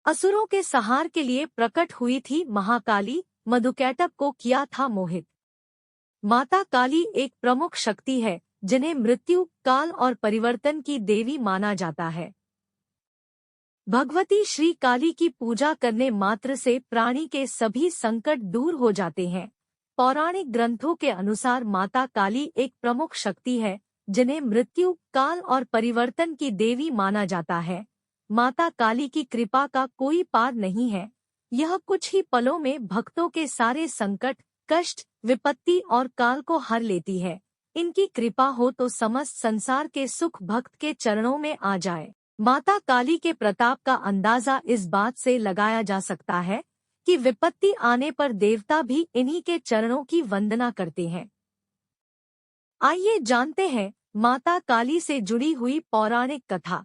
असुरों के संहार के लिए प्रकट हुई थी महाकाली, मधुकैटभ को किया था मोहित। माता काली एक प्रमुख शक्ति है जिन्हें मृत्यु, काल और परिवर्तन की देवी माना जाता है। भगवती श्री काली की पूजा करने मात्र से प्राणी के सभी संकट दूर हो जाते हैं। पौराणिक ग्रंथों के अनुसार माता काली एक प्रमुख शक्ति है जिन्हें मृत्यु, काल और परिवर्तन की देवी माना जाता है। माता काली की कृपा का कोई पार नहीं है। यह कुछ ही पलों में भक्तों के सारे संकट, कष्ट, विपत्ति और काल को हर लेती है। इनकी कृपा हो तो समस्त संसार के सुख भक्त के चरणों में आ जाए। माता काली के प्रताप का अंदाजा इस बात से लगाया जा सकता है कि विपत्ति आने पर देवता भी इन्हीं के चरणों की वंदना करते हैं। आइए जानते हैं माता काली से जुड़ी हुई पौराणिक कथा।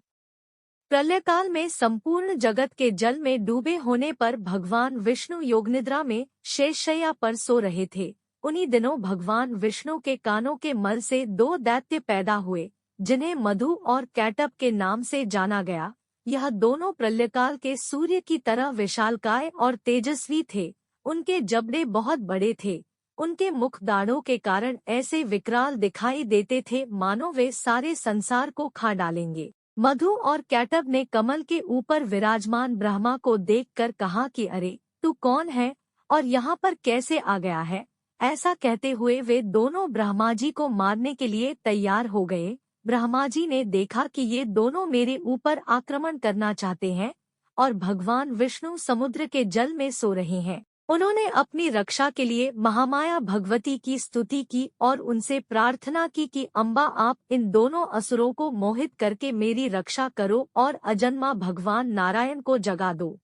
प्रलयकाल में संपूर्ण जगत के जल में डूबे होने पर भगवान विष्णु योगनिद्रा में शेषशय्या पर सो रहे थे। उन्हीं दिनों भगवान विष्णु के कानों के मल से दो दैत्य पैदा हुए जिन्हें मधु और कैटभ के नाम से जाना गया। यह दोनों प्रलयकाल के सूर्य की तरह विशालकाय और तेजस्वी थे। उनके जबड़े बहुत बड़े थे। उनके मुख दाढ़ों के कारण ऐसे विकराल दिखाई देते थे मानो वे सारे संसार को खा डालेंगे। मधु और कैटभ ने कमल के ऊपर विराजमान ब्रह्मा को देखकर कहा कि अरे, तू कौन है और यहाँ पर कैसे आ गया है। ऐसा कहते हुए वे दोनों ब्रह्मा जी को मारने के लिए तैयार हो गए। ब्रह्मा जी ने देखा कि ये दोनों मेरे ऊपर आक्रमण करना चाहते हैं और भगवान विष्णु समुद्र के जल में सो रहे हैं। उन्होंने अपनी रक्षा के लिए महामाया भगवती की स्तुति की और उनसे प्रार्थना की कि अम्बा, आप इन दोनों असुरों को मोहित करके मेरी रक्षा करो और अजन्मा भगवान नारायण को जगा दो।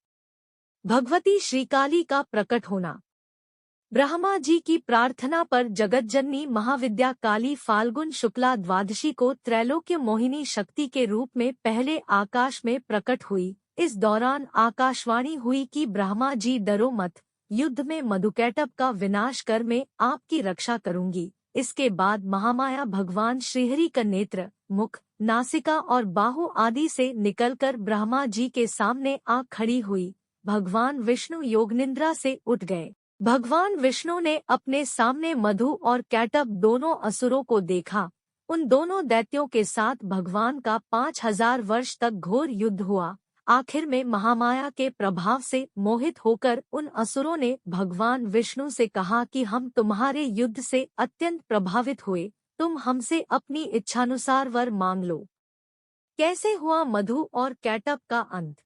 भगवती श्रीकाली का प्रकट होना। ब्रह्मा जी की प्रार्थना पर जगतजननी महाविद्या काली फाल्गुन शुक्ला द्वादशी को त्रैलोक्य मोहिनी शक्ति के रूप में पहले आकाश में प्रकट हुई। इस दौरान आकाशवाणी हुई कि ब्रह्मा जी, डरो मत, युद्ध में मधुकैटभ का विनाश कर मैं आपकी रक्षा करूंगी। इसके बाद महामाया भगवान श्रीहरि का नेत्र, मुख, नासिका और बाहु आदि से निकलकर ब्रह्मा जी के सामने आ खड़ी हुई। भगवान विष्णु योगनिद्रा से उठ गए। भगवान विष्णु ने अपने सामने मधु और कैटभ दोनों असुरों को देखा। उन दोनों दैत्यों के साथ भगवान का 5000 वर्ष तक घोर युद्ध हुआ। आखिर में महामाया के प्रभाव से मोहित होकर उन असुरों ने भगवान विष्णु से कहा कि हम तुम्हारे युद्ध से अत्यंत प्रभावित हुए, तुम हमसे अपनी इच्छानुसार वर मांग लो। कैसे हुआ मधु और कैटभ का अंत।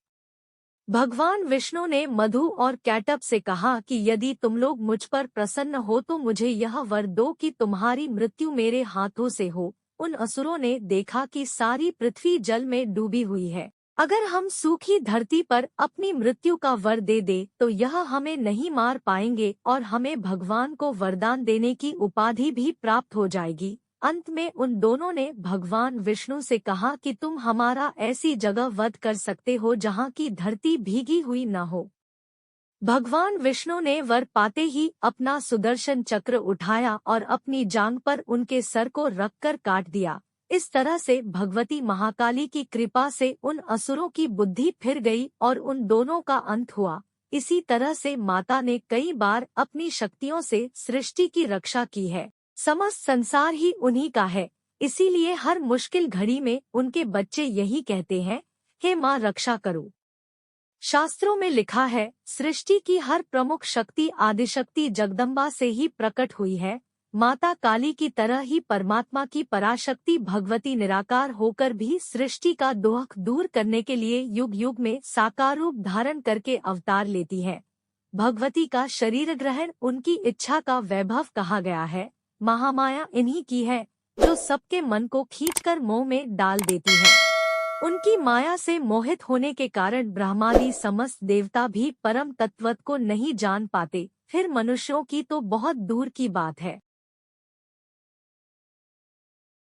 भगवान विष्णु ने मधु और कैटभ से कहा कि यदि तुम लोग मुझ पर प्रसन्न हो तो मुझे यह वर दो कि तुम्हारी मृत्यु मेरे हाथों से हो। उन असुरों ने देखा कि सारी पृथ्वी जल में डूबी हुई है। अगर हम सूखी धरती पर अपनी मृत्यु का वर दे दे तो यह हमें नहीं मार पाएंगे और हमें भगवान को वरदान देने की उपाधि भी प्राप्त हो जाएगी। अंत में उन दोनों ने भगवान विष्णु से कहा कि तुम हमारा ऐसी जगह वध कर सकते हो जहाँ की धरती भीगी हुई न हो। भगवान विष्णु ने वर पाते ही अपना सुदर्शन चक्र उठाया और अपनी जांघ पर उनके सर को रखकर काट दिया। इस तरह से भगवती महाकाली की कृपा से उन असुरों की बुद्धि फिर गई और उन दोनों का अंत हुआ। इसी तरह से माता ने कई बार अपनी शक्तियों से सृष्टि की रक्षा की है। समस्त संसार ही उन्हीं का है, इसीलिए हर मुश्किल घड़ी में उनके बच्चे यही कहते हैं, हे माँ रक्षा करो। शास्त्रों में लिखा है, सृष्टि की हर प्रमुख शक्ति आदिशक्ति जगदम्बा से ही प्रकट हुई है। माता काली की तरह ही परमात्मा की पराशक्ति भगवती निराकार होकर भी सृष्टि का दुख दूर करने के लिए युग युग में साकार रूप धारण करके अवतार लेती है। भगवती का शरीर ग्रहण उनकी इच्छा का वैभव कहा गया है। महामाया इन्हीं की है जो सबके मन को खींचकर मोह में डाल देती है। उनकी माया से मोहित होने के कारण ब्रह्मादि समस्त देवता भी परम तत्व को नहीं जान पाते, फिर मनुष्यों की तो बहुत दूर की बात है।